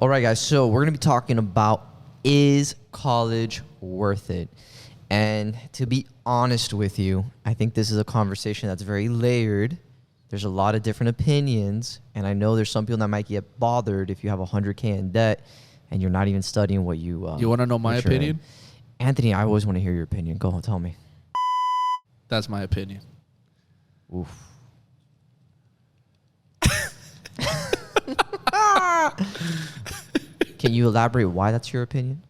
All right, guys. So we're going to be talking about, is college worth it? And to be honest with you, I think this is a conversation that's very layered. There's a lot of different opinions. And I know there's some people that might get bothered if you have $100K in debt and you're not even studying what you... you want to know my opinion? Anthony, I always want to hear your opinion. Go on, tell me. That's my opinion. Oof. Can you elaborate why that's your opinion?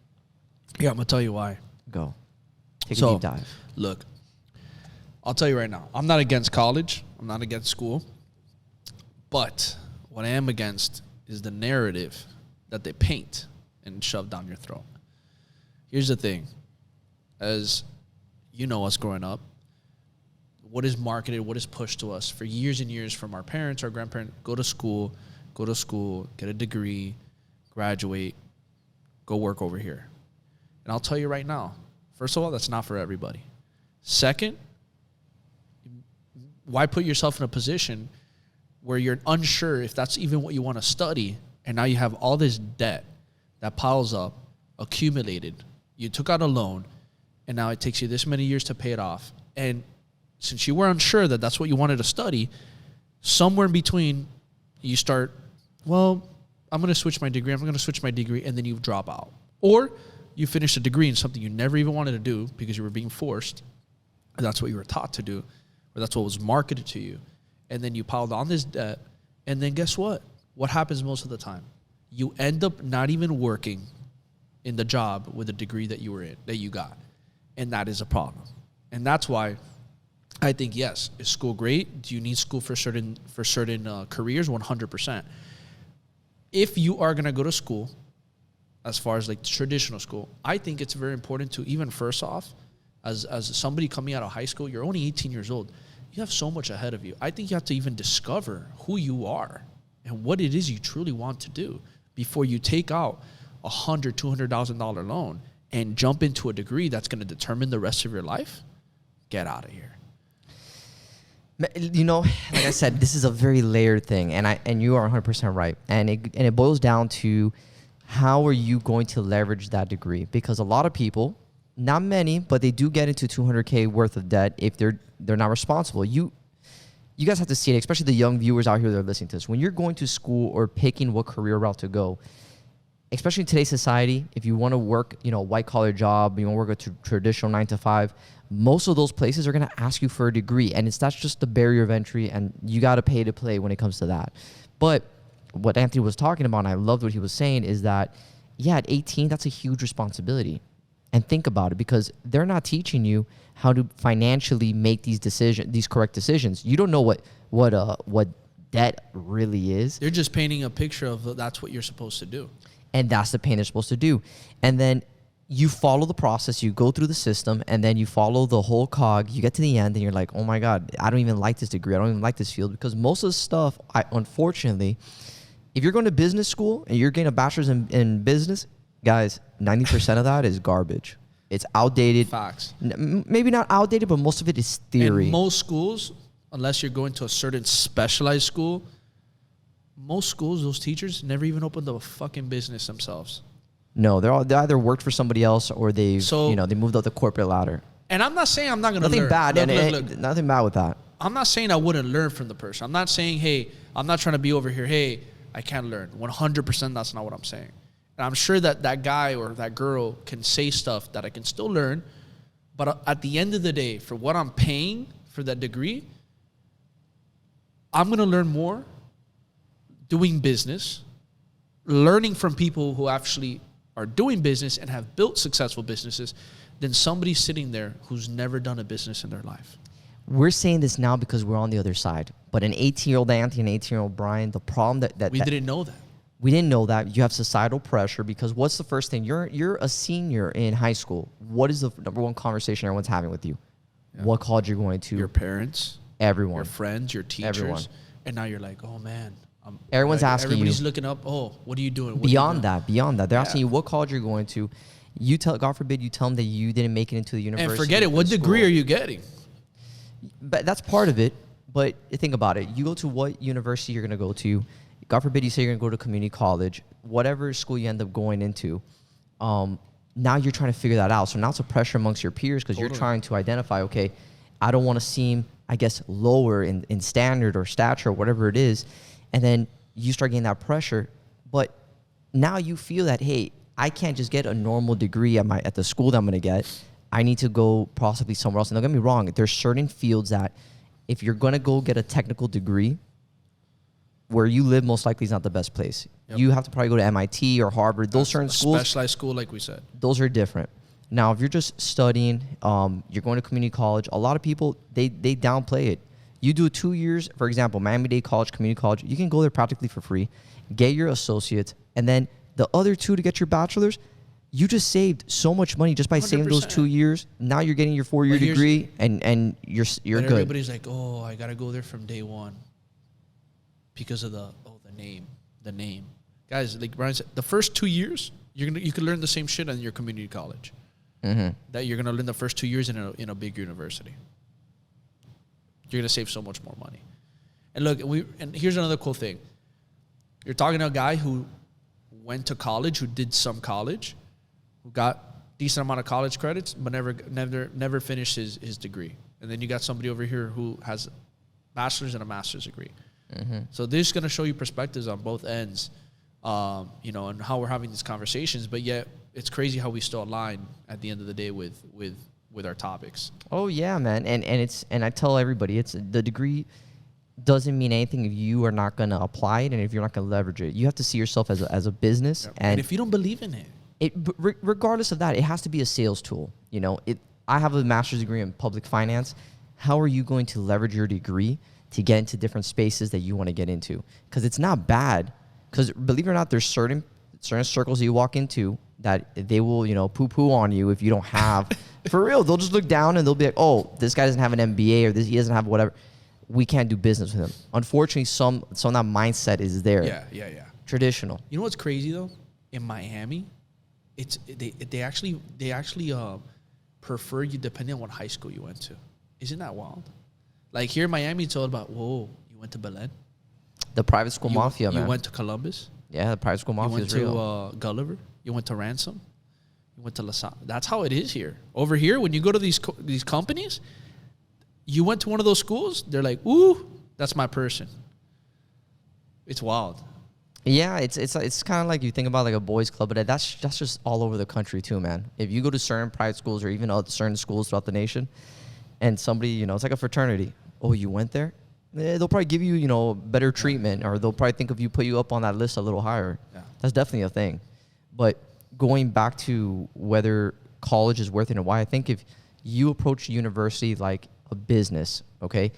Yeah, I'm going to tell you why. Go. Take a deep dive. Look, I'll tell you right now. I'm not against college. I'm not against school. But what I am against is the narrative that they paint and shove down your throat. Here's the thing. As you know us growing up, what is marketed, what is pushed to us for years and years from our parents, our grandparents, go to school, get a degree, graduate, go work over here. And I'll tell you right now, first of all, that's not for everybody. Second, why put yourself in a position where you're unsure if that's even what you want to study, and now you have all this debt that piles up, accumulated, you took out a loan, and now it takes you this many years to pay it off. And since you were unsure that that's what you wanted to study, somewhere in between, you start, well, I'm going to switch my degree, and then you drop out. Or you finish a degree in something you never even wanted to do because you were being forced, and that's what you were taught to do, or that's what was marketed to you. And then you piled on this debt, and then guess what? What happens most of the time? You end up not even working in the job with the degree that you were in, that you got. And that is a problem. And that's why I think, yes, is school great? Do you need school for certain careers? 100%. If you are going to go to school, as far as like traditional school, I think it's very important to, even first off, as somebody coming out of high school, you're only 18 years old. You have so much ahead of you. I think you have to even discover who you are and what it is you truly want to do before you take out $100,000, $200,000 loan and jump into a degree that's going to determine the rest of your life. Get out of here. You know, like I said, this is a very layered thing, and you are 100% right. And it boils down to, how are you going to leverage that degree? Because a lot of people, not many, but they do get into $200K worth of debt if they're not responsible. You guys have to see it, especially the young viewers out here that are listening to this. When you're going to school or picking what career route to go, especially in today's society, if you want to work, a white-collar job, you want to work a traditional 9-to-5, most of those places are going to ask you for a degree, and that's just the barrier of entry, and you got to pay to play when it comes to that. But what Anthony was talking about, and I loved what he was saying, is that, yeah, at 18, that's a huge responsibility. And think about it, because they're not teaching you how to financially make these correct decisions. You don't know what debt really is. They're just painting a picture of that's what you're supposed to do. And that's the pain they're supposed to do. And then you follow the process, you go through the system, and then you follow the whole cog. You get to the end, and you're like, oh my God, I don't even like this degree. I don't even like this field. Because most of the stuff, unfortunately, if you're going to business school and you're getting a bachelor's in business, guys, 90% of that is garbage. It's outdated. Facts. Maybe not outdated, but most of it is theory. And most schools, unless you're going to a certain specialized school, most schools, those teachers never even opened a fucking business themselves. No, they either worked for somebody else or they moved up the corporate ladder. And I'm not saying I'm not going to learn. Nothing bad with that. I'm not saying I wouldn't learn from the person. I'm not saying, hey, I'm not trying to be over here, hey, I can't learn. 100% that's not what I'm saying. And I'm sure that guy or that girl can say stuff that I can still learn. But at the end of the day, for what I'm paying for that degree, I'm going to learn more doing business, learning from people who actually are doing business and have built successful businesses than somebody sitting there who's never done a business in their life. We're saying this now because we're on the other side. But an 18-year-old Anthony and 18-year-old Brian, the problem that... We didn't know that. We didn't know that. You have societal pressure because what's the first thing? You're a senior in high school. What is the number one conversation everyone's having with you? Yeah. What college you're going to? Your parents. Everyone. Your friends, your teachers. Everyone. And now you're like, oh, man. Everyone's asking you. Everybody's looking up, oh, what are you doing? Beyond that. They're asking you what college you're going to. You tell, God forbid, you tell them that you didn't make it into the university. And forget it. What degree are you getting? But that's part of it. But think about it. You go to what university you're going to go to. God forbid you say you're gonna go to community college, whatever school you end up going into, now you're trying to figure that out. So now it's a pressure amongst your peers because you're trying to identify, okay, I don't want to seem, I guess, lower in standard or stature or whatever it is. And then you start getting that pressure. But now you feel that, hey, I can't just get a normal degree at the school that I'm going to get. I need to go possibly somewhere else. And don't get me wrong, there's certain fields that if you're going to go get a technical degree, where you live most likely is not the best place. Yep. You have to probably go to MIT or Harvard. Those certain schools. Specialized school, like we said. Those are different. Now, if you're just studying, you're going to community college, a lot of people, they downplay it. You do 2 years, for example, Miami-Dade College, community college, you can go there practically for free, get your associates, and then the other 2 to get your bachelor's, you just saved so much money just by 100%. Saving those 2 years. Now you're getting your 4-year degree, and you're good. Everybody's like, oh, I got to go there from day one because of the name. Guys, like Brian said, the first 2 years, you can learn the same shit in your community college. Mm-hmm. That you're going to learn the first 2 years in a big university. You're going to save so much more money. And look, and here's another cool thing. You're talking to a guy who went to college, who did some college, who got decent amount of college credits, but never finished his degree. And then you got somebody over here who has a bachelor's and a master's degree. Mm-hmm. So this is going to show you perspectives on both ends, and how we're having these conversations. But yet, it's crazy how we still align at the end of the day with our topics. Oh yeah, man, and I tell everybody, it's the degree doesn't mean anything if you are not going to apply it and if you're not going to leverage it. You have to see yourself as a business, yep. And if you don't believe in it, regardless of that, it has to be a sales tool. I have a master's degree in public finance. How are you going to leverage your degree to get into different spaces that you want to get into? Because it's not bad. Because believe it or not, there's certain circles that you walk into that they will, poo-poo on you if you don't have. For real, they'll just look down and they'll be like, oh, this guy doesn't have an MBA or he doesn't have whatever. We can't do business with him. Unfortunately, some of that mindset is there. Yeah. Traditional. You know what's crazy though? In Miami, they actually prefer you depending on what high school you went to. Isn't that wild? Like here in Miami, it's all about, whoa, you went to Belen? The private school mafia, man. You went to Columbus? Yeah, the private school mafia is real. You went to Gulliver? You went to Ransom? You went to LaSalle? That's how it is here. Over here, when you go to these companies, you went to one of those schools, they're like, ooh, that's my person. It's wild. Yeah, it's kind of like you think about like a boys club, but that's just all over the country too, man. If you go to certain private schools or even certain schools throughout the nation, and somebody, it's like a fraternity. Oh, you went there? They'll probably give you, better treatment, or they'll probably think of you, put you up on that list a little higher. Yeah. That's definitely a thing. But going back to whether college is worth it and why, I think if you approach university like a business, okay,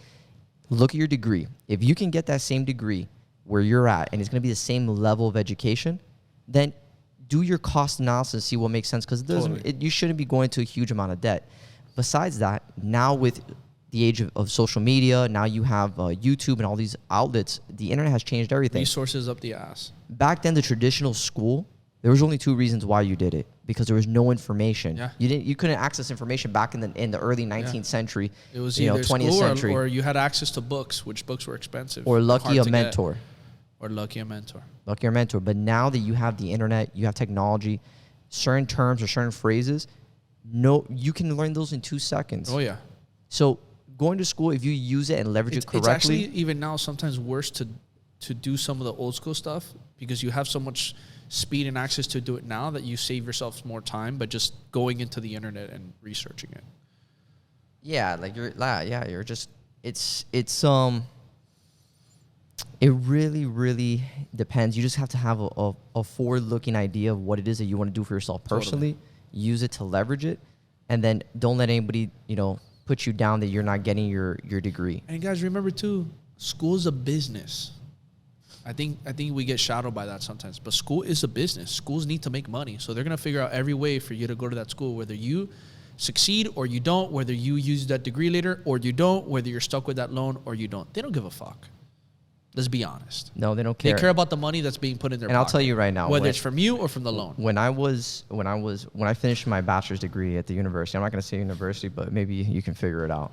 look at your degree. If you can get that same degree where you're at and it's going to be the same level of education, then do your cost analysis, see what makes sense, because you shouldn't be going to a huge amount of debt. Besides that, now with the age of social media, now you have YouTube and all these outlets, the internet has changed everything. Resources up the ass. Back then, the traditional school, there was only 2 reasons why you did it, because there was no information. Yeah. You couldn't access information back in the early 19th century. It was either 20th century, or you had access to books, which books were expensive, or lucky a mentor. Lucky a mentor. But now that you have the internet, you have technology, certain terms or certain phrases, you can learn those in 2 seconds. Oh yeah. So going to school, if you use it and leverage it correctly, it's actually even now sometimes worse to do some of the old school stuff because you have so much speed and access to do it now that you save yourself more time by just going into the internet and researching it. Yeah, like you're just it really, really depends. You just have to have a forward-looking idea of what it is that you want to do for yourself personally. Totally. Use it to leverage it, and then don't let anybody, put you down that you're not getting your degree. And guys, remember too, school's a business. I think we get shadowed by that sometimes, but school is a business. Schools need to make money, so they're gonna figure out every way for you to go to that school, whether you succeed or you don't, whether you use that degree later or you don't, whether you're stuck with that loan or you don't. They don't give a fuck. Let's be honest. No, they don't care. They care about the money that's being put in their pocket. And I'll tell you right now, whether it's from you or from the loan. When I finished my bachelor's degree at the university, I'm not going to say university, but maybe you can figure it out.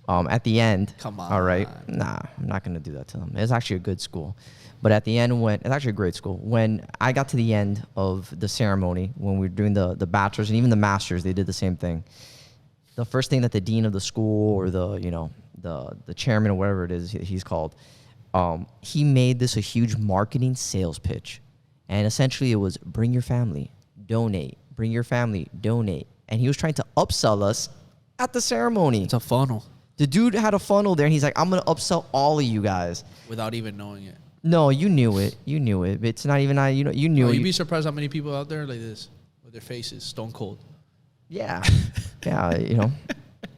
At the end, Come on. all right, nah, I'm not gonna do that to them. It's actually a good school, but at the end, when it's actually a great school. When I got to the end of the ceremony, when we were doing the bachelors and even the masters, they did the same thing. The first thing that the dean of the school or the chairman or whatever it is he's called, he made this a huge marketing sales pitch, and essentially it was bring your family, donate, bring your family, donate, and he was trying to upsell us at the ceremony. It's a funnel. The dude had a funnel there, and he's like, I'm going to upsell all of you guys. Without even knowing it. No, you knew it. You knew it. It's not even, you knew it. You'd be surprised how many people out there like this, with their faces stone cold. Yeah. Yeah,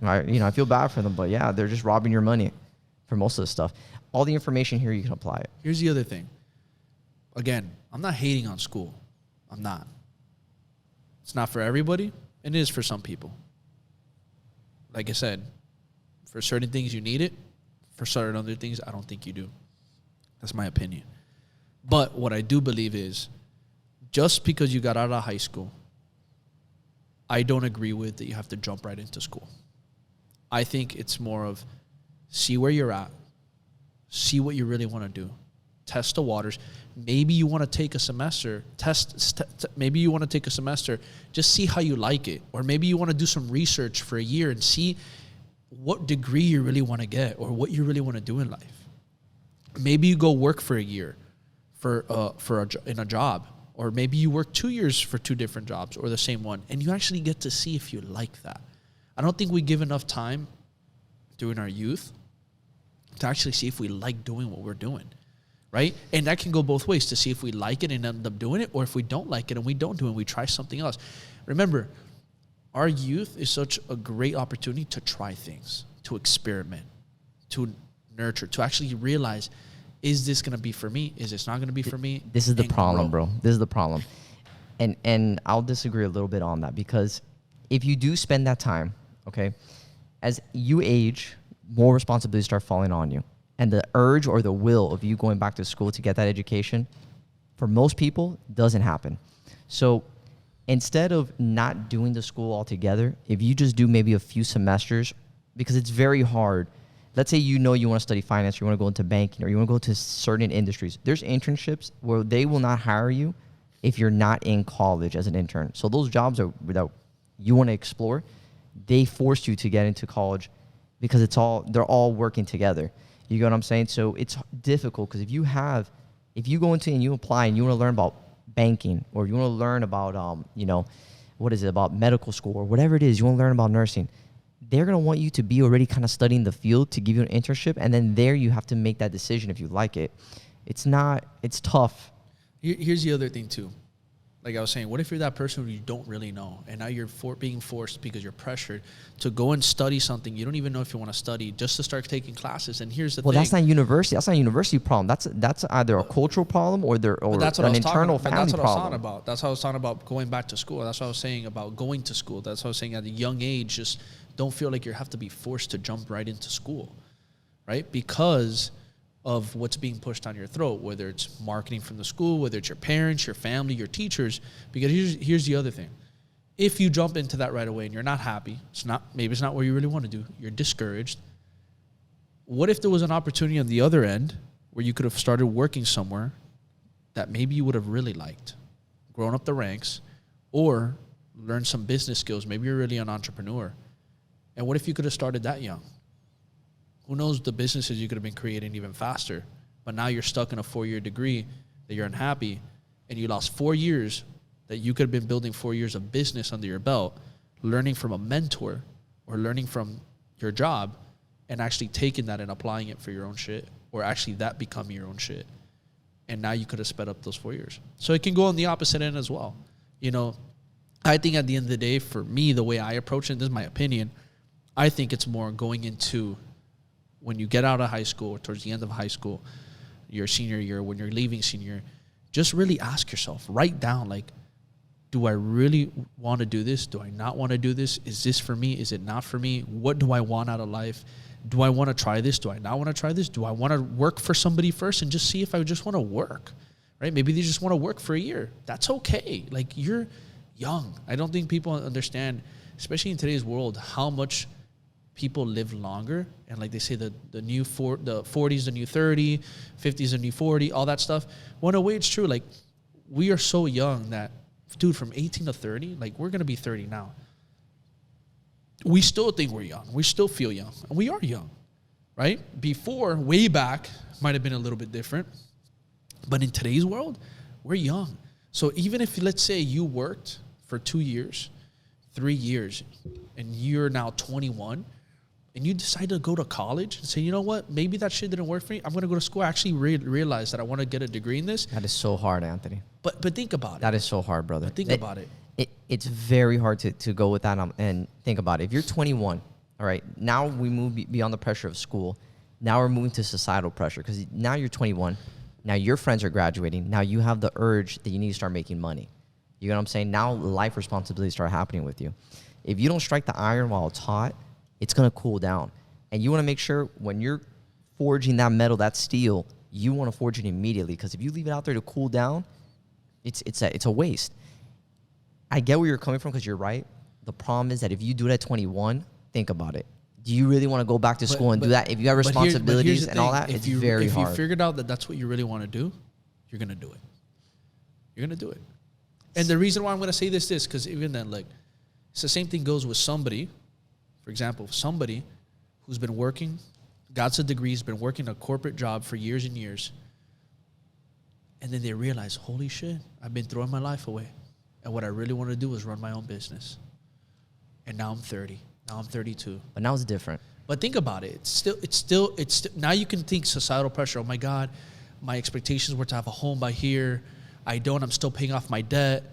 I feel bad for them, but yeah, they're just robbing your money for most of the stuff. All the information here, you can apply it. Here's the other thing. Again, I'm not hating on school. I'm not. It's not for everybody, and it is for some people. Like I said, for certain things you need it. For certain other things, I don't think you do. That's my opinion. But what I do believe is, just because you got out of high school, I don't agree with that you have to jump right into school. I think it's more of see where you're at, see what you really want to do, test the waters. Maybe you want to take a semester, maybe you want to take a semester, just see how you like it. Or maybe you want to do some research for a year and see what degree you really want to get or what you really want to do in life. Maybe you go work for a year in a job, or maybe you work 2 years for 2 different jobs or the same one, and you actually get to see if you like that. I don't think we give enough time during our youth to actually see if we like doing what we're doing, right? And that can go both ways, to see if we like it and end up doing it, or if we don't like it and we don't do it and we try something else. Remember, our youth is such a great opportunity to try things, to experiment, to nurture, to actually realize, is this going to be for me? Is this not going to be for me? This is the problem, bro. This is the problem. And I'll disagree a little bit on that, because if you do spend that time, okay, as you age, more responsibilities start falling on you. And the urge or the will of you going back to school to get that education, for most people, doesn't happen. So instead of not doing the school altogether, if you just do maybe a few semesters, because it's very hard. Let's say you want to study finance, or you want to go into banking, or you want to go to certain industries. There's internships where they will not hire you if you're not in college as an intern. So those jobs that you want to explore, they force you to get into college, because they're all working together. You get what I'm saying? So it's difficult, because if you go into and you apply and you want to learn about banking, or you want to learn about about medical school, or whatever it is, you want to learn about nursing, they're going to want you to be already kind of studying the field to give you an internship, and then there you have to make that decision if you like it. It's tough. Here's the other thing too. Like I was saying, what if you're that person who you don't really know, and now you're being forced because you're pressured to go and study something you don't even know if you want to study, just to start taking classes? And here's the thing. Well, that's not university. That's not a university problem. That's either a cultural problem or an internal family problem. That's what I was talking about. That's what I was talking about, going back to school. That's what I was saying about going to school. That's what I was saying, at a young age, just don't feel like you have to be forced to jump right into school, right? Because of what's being pushed down your throat, whether it's marketing from the school, whether it's your parents, your family, your teachers. Because here's the other thing. If you jump into that right away and you're not happy, maybe it's not what you really want to do, you're discouraged, what if there was an opportunity on the other end where you could have started working somewhere that maybe you would have really liked, grown up the ranks, or learned some business skills? Maybe you're really an entrepreneur. And what if you could have started that young? Who knows the businesses you could have been creating even faster. But now you're stuck in a 4-year degree that you're unhappy, and you lost 4 years that you could have been building 4 years of business under your belt, learning from a mentor or learning from your job, and actually taking that and applying it for your own shit, or actually that becoming your own shit. And now you could have sped up those 4 years. So it can go on the opposite end as well. I think at the end of the day, for me, the way I approach it, this is my opinion, I think it's more going into when you get out of high school, or towards the end of high school, your senior year, when you're leaving senior, just really ask yourself, write down, like, do I really want to do this? Do I not want to do this? Is this for me? Is it not for me? What do I want out of life? Do I want to try this? Do I not want to try this? Do I want to work for somebody first and just see if I just want to work, right? Maybe they just want to work for a year. That's okay. Like, you're young. I don't think people understand, especially in today's world, how much people live longer, and like they say the 40s the new 30, 50s the new 40, all that stuff. Well, in a way, it's true. Like, we are so young that, dude, from 18 to 30, like, we're gonna be 30 now. We still think we're young. We still feel young, and we are young, right? Before, way back, might have been a little bit different, but in today's world, we're young. So even if, let's say, you worked for 2 years, 3 years, and you're now 21, and you decide to go to college and say, you know what, maybe that shit didn't work for me. I'm going to go to school. I actually realize that I want to get a degree in this. That is so hard, Anthony. But think about it. That is so hard, brother. But think about it. It's very hard to go with that and think about it. If you're 21, all right, now we move beyond the pressure of school. Now we're moving to societal pressure because now you're 21. Now your friends are graduating. Now you have the urge that you need to start making money. You know what I'm saying? Now life responsibilities start happening with you. If you don't strike the iron while it's hot, it's going to cool down. And you want to make sure when you're forging that metal, that steel, you want to forge it immediately, because if you leave it out there to cool down, it's a waste. I get where you're coming from, because you're right. The problem is that if you do it at 21, think about it. Do you really want to go back to school and do that? If you have responsibilities and all that, it's very hard. If you figured out that that's what you really want to do, you're going to do it. You're going to do it. And the reason why I'm going to say this is because even then, like, it's the same thing goes with somebody. For example, somebody who's been working, got a degree, has been working a corporate job for years and years, and then they realize, holy shit, I've been throwing my life away. And what I really want to do is run my own business. And now I'm 30. Now I'm 32. But now it's different. But think about it. It's still. Now you can think societal pressure. Oh my God, my expectations were to have a home by here. I don't. I'm still paying off my debt.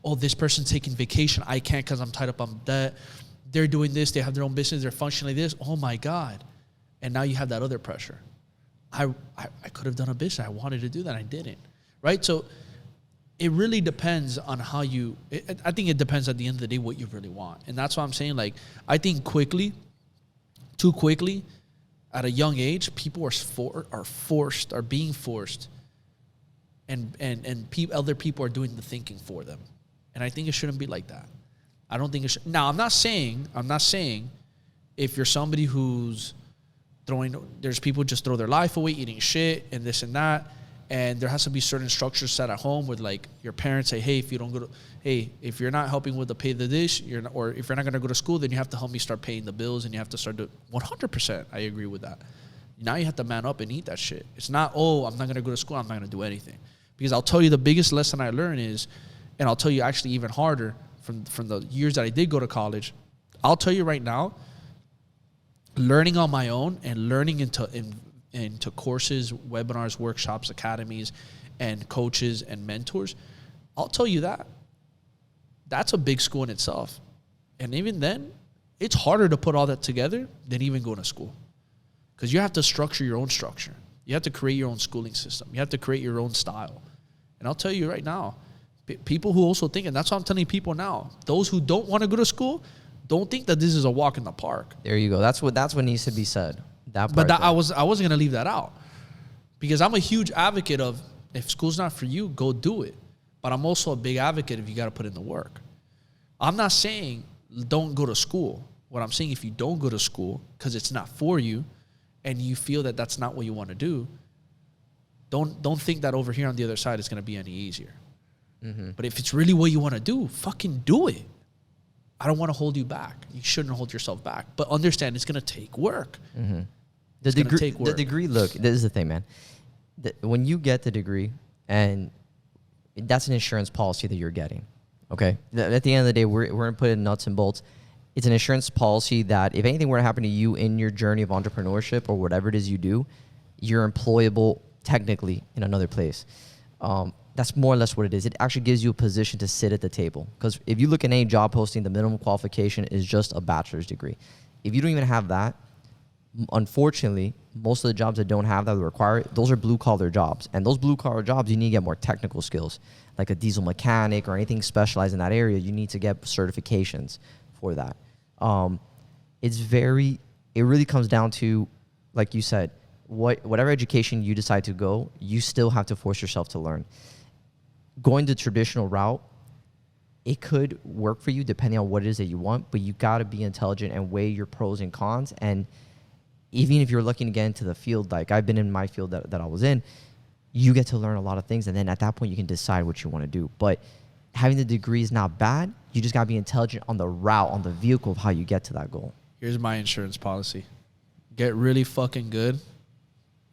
Oh, this person's taking vacation. I can't because I'm tied up on debt. They're doing this. They have their own business. They're functioning like this. Oh my God. And now you have that other pressure. I could have done a business. I wanted to do that. I didn't. Right? So it really depends on how you, I think it depends at the end of the day what you really want. And that's why I'm saying, like, I think too quickly, at a young age, people are being forced, and other people are doing the thinking for them. And I think it shouldn't be like that. I don't think it should. Now, I'm not saying if you're somebody who's there's people who just throw their life away, eating shit and this and that, and there has to be certain structures set at home with, like, your parents say, hey, if you're not helping with the pay the dish, or if you're not going to go to school, then you have to help me start paying the bills, and you have to start to 100%. I agree with that. Now you have to man up and eat that shit. It's not, oh, I'm not going to go to school, I'm not going to do anything. Because I'll tell you, the biggest lesson I learned is, and I'll tell you actually even harder from the years that I did go to college, I'll tell you right now, learning on my own and learning into courses, webinars, workshops, academies, and coaches and mentors, I'll tell you that's a big school in itself. And even then, it's harder to put all that together than even going to school. Because you have to structure your own structure. You have to create your own schooling system. You have to create your own style. And I'll tell you right now, people who also think, and that's what I'm telling people now, those who don't want to go to school, don't think that this is a walk in the park. There you go. That's what needs to be said. I wasn't going to leave that out, because I'm a huge advocate of, if school's not for you, go do it. But I'm also a big advocate if you got to put in the work. I'm not saying don't go to school. What I'm saying, if you don't go to school because it's not for you, and you feel that that's not what you want to do, don't think that over here on the other side is going to be any easier. Mm-hmm. But if it's really what you want to do, fucking do it. I don't want to hold you back. You shouldn't hold yourself back. But understand, it's going to take work. Mm-hmm. The degree, look, this is the thing, man. When you get the degree, and that's an insurance policy that you're getting, okay? At the end of the day, we're going to put in nuts and bolts. It's an insurance policy that if anything were to happen to you in your journey of entrepreneurship or whatever it is you do, you're employable technically in another place. That's more or less what it is. It actually gives you a position to sit at the table. Because if you look at any job posting, the minimum qualification is just a bachelor's degree. If you don't even have that, unfortunately, most of the jobs that don't have that require it, those are blue-collar jobs. And those blue-collar jobs, you need to get more technical skills. Like a diesel mechanic or anything specialized in that area, you need to get certifications for that. It really comes down to, like you said, whatever education you decide to go, you still have to force yourself to learn. Going the traditional route, it could work for you depending on what it is that you want, but you got to be intelligent and weigh your pros and cons. And even if you're looking to get into the field, like I've been in my field that I was in, you get to learn a lot of things. And then at that point, you can decide what you want to do. But having the degree is not bad. You just got to be intelligent on the route, on the vehicle of how you get to that goal. Here's my insurance policy. Get really fucking good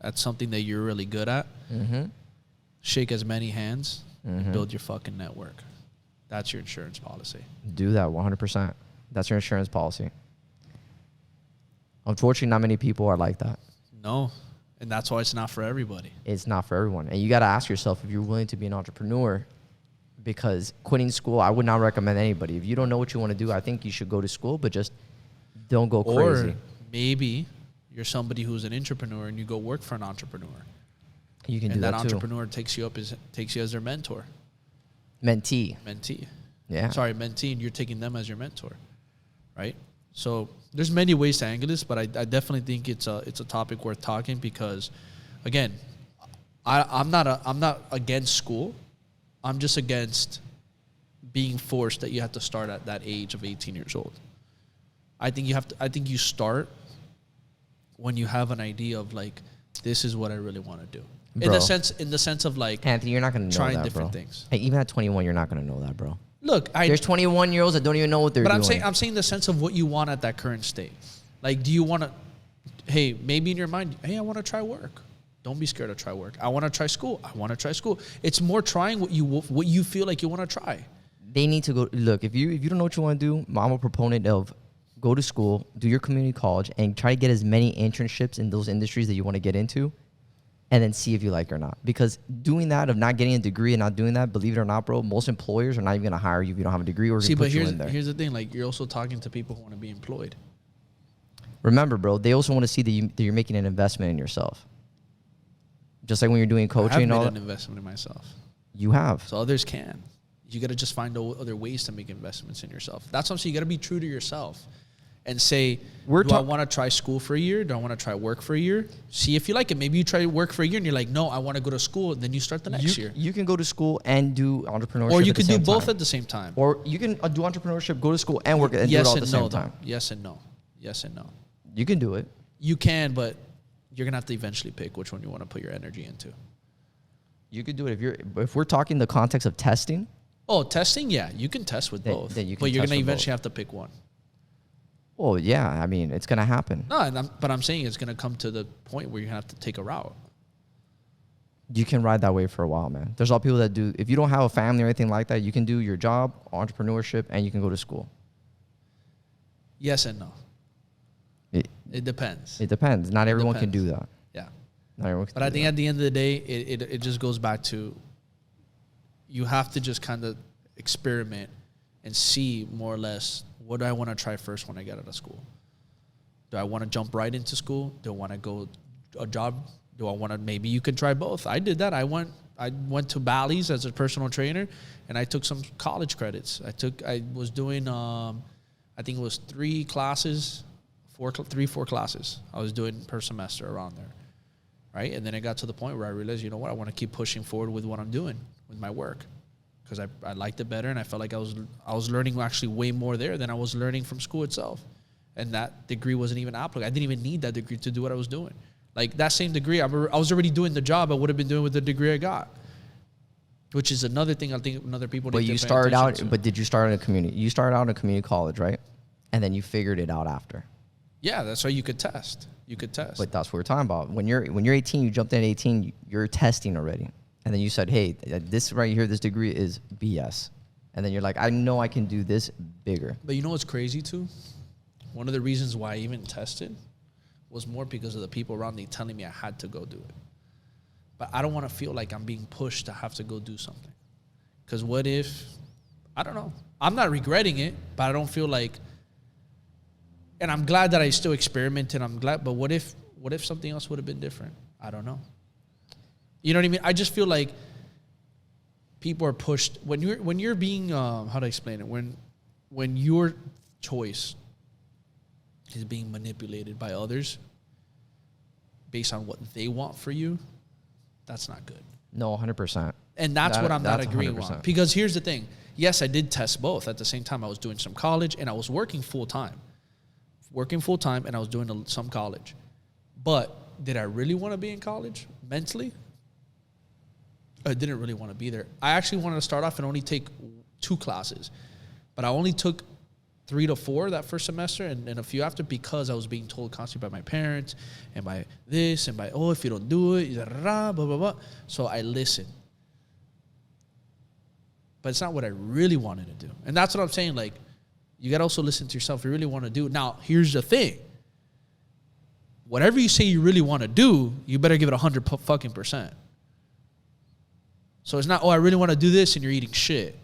at something that you're really good at. Mm-hmm. Shake as many hands and build your fucking network. That's your insurance policy. Do that 100%. That's your insurance policy. Unfortunately, not many people are like that. No. And that's why it's not for everybody. It's not for everyone. And you got to ask yourself if you're willing to be an entrepreneur, because quitting school, I would not recommend anybody. If you don't know what you want to do, I think you should go to school, but just don't go crazy. Or maybe you're somebody who's an entrepreneur and you go work for an entrepreneur. You can do that that too. And that entrepreneur takes you as their mentor. Mentee. Yeah. Sorry, mentee, and you're taking them as your mentor, right? So there's many ways to angle this, but I definitely think it's a topic worth talking because, again, I'm not against school. I'm just against being forced that you have to start at that age of 18 years old. I think you start when you have an idea of like, this is what I really want to do. Bro. In the sense of like, Anthony, you're not going to know trying that, different bro. things. Hey, even at 21, you're not going to know that, bro. Look, There's 21-year-olds that don't even know what they're doing. But I'm saying the sense of what you want at that current state. Like, do you want to, hey, maybe in your mind, hey, I want to try work. Don't be scared to try work. I want to try school. I want to try school. It's more trying what you feel like you want to try. They need to go. Look, if you don't know what you want to do, I'm a proponent of go to school, do your community college, and try to get as many internships in those industries that you want to get into, and then see if you like it or not. Because doing that, of not getting a degree and not doing that, believe it or not, bro, most employers are not even going to hire you if you don't have a degree or going to put you in there. Here's the thing. Like, you're also talking to people who want to be employed. Remember, bro, they also want to see that you're making an investment in yourself. Just like when you're doing coaching and all that. I've made an investment in myself. You have. So others can. You got to just find other ways to make investments in yourself. That's what I'm saying. You got to be true to yourself and say, do I want to try school for a year? Do I want to try work for a year? See if you like it. Maybe you try work for a year and you're like, no, I want to go to school. And then you start the next year. You can go to school and do entrepreneurship. Or you can do both at the same time. Or you can do entrepreneurship, go to school and work and do it all at the same time. Yes and no. Yes and no. You can do it. You can, but you're going to have to eventually pick which one you want to put your energy into. You could do it if we're talking the context of testing. Oh, testing, yeah, you can test with both, but you're going to eventually have to pick one. Well, yeah, I mean, it's going to happen. No, but I'm saying it's going to come to the point where you have to take a route. You can ride that wave for a while, man. There's a lot of people that do. If you don't have a family or anything like that, you can do your job, entrepreneurship, and you can go to school. Yes and no. It depends. It depends. Not everyone can do that. Yeah. Not everyone can but I think at the end of the day, it just goes back to you have to just kind of experiment and see more or less what do I want to try first when I get out of school. Do I want to jump right into school? Do I want to go a job? Do I want to, maybe you could try both. I did that. I went to Bally's as a personal trainer and I took some college credits. I was doing, I think it was 4 classes I was doing per semester around there. Right. And then I got to the point where I realized, you know what, I want to keep pushing forward with what I'm doing with my work because I liked it better. And I felt like I was learning actually way more there than I was learning from school itself. And that degree wasn't even applicable. I didn't even need that degree to do what I was doing. Like that same degree, I was already doing the job I would have been doing with the degree I got, which is another thing I think other people need to pay attention to. But did you start in a community? You started out in a community college, right? And then you figured it out after. Yeah, that's why you could test. But that's what we're talking about. When you're 18, you jumped in at 18, you're testing already. And then you said, hey, this right here, this degree is BS. And then you're like, I know I can do this bigger. But you know what's crazy too? One of the reasons why I even tested was more because of the people around me telling me I had to go do it. But I don't want to feel like I'm being pushed to have to go do something. Because what if, I don't know. I'm not regretting it, but I don't feel like, and I'm glad that I still experimented. I'm glad, but what if something else would have been different? I don't know. You know what I mean? I just feel like people are pushed when you're being how to explain it? When your choice is being manipulated by others based on what they want for you, that's not good. No, 100%. And that's what I'm not agreeing 100%. On. Because here's the thing. yes, I did test both. At the same time, I was doing some college and I was working full time. And I was doing some college. But did I really want to be in college mentally? I didn't really want to be there. I actually wanted to start off and only take 2 classes. But I only took 3 to 4 that first semester and a few after because I was being told constantly by my parents and by this and by, oh, if you don't do it, blah, blah, blah. So I listened. But it's not what I really wanted to do. And that's what I'm saying. Like, you got to also listen to yourself if you really want to do it. Now, here's the thing. Whatever you say you really want to do, you better give it 100%. So it's not, oh, I really want to do this and you're eating shit.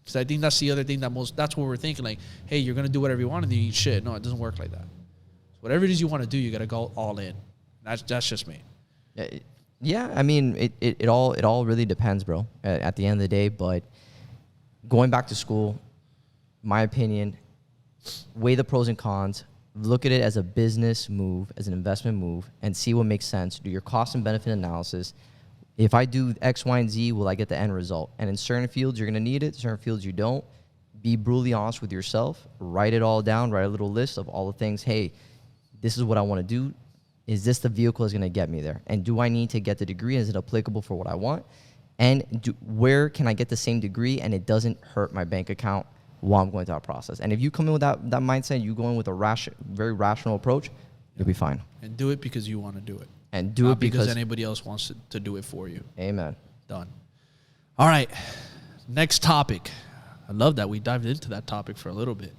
Because I think that's the other thing that's what we're thinking. Like, hey, you're going to do whatever you want and then you eat shit. No, it doesn't work like that. So whatever it is you want to do, you got to go all in. That's just me. Yeah, I mean, it all really depends, bro, at the end of the day. But going back to school, my opinion, weigh the pros and cons, look at it as a business move, as an investment move, and see what makes sense. Do your cost and benefit analysis. If I do X, Y, and Z, will I get the end result? And in certain fields, you're going to need it. Certain fields, you don't. Be brutally honest with yourself. Write it all down. Write a little list of all the things. Hey, this is what I want to do. Is this the vehicle that's going to get me there? And do I need to get the degree? Is it applicable for what I want? And where can I get the same degree and it doesn't hurt my bank account while I'm going through that process? And if you come in with that mindset, you go in with a very rational approach, you'll be fine. And do it because you want to do it. And do Not it because anybody else wants to do it for you. Amen. Done. All right. Next topic. I love that we dived into that topic for a little bit.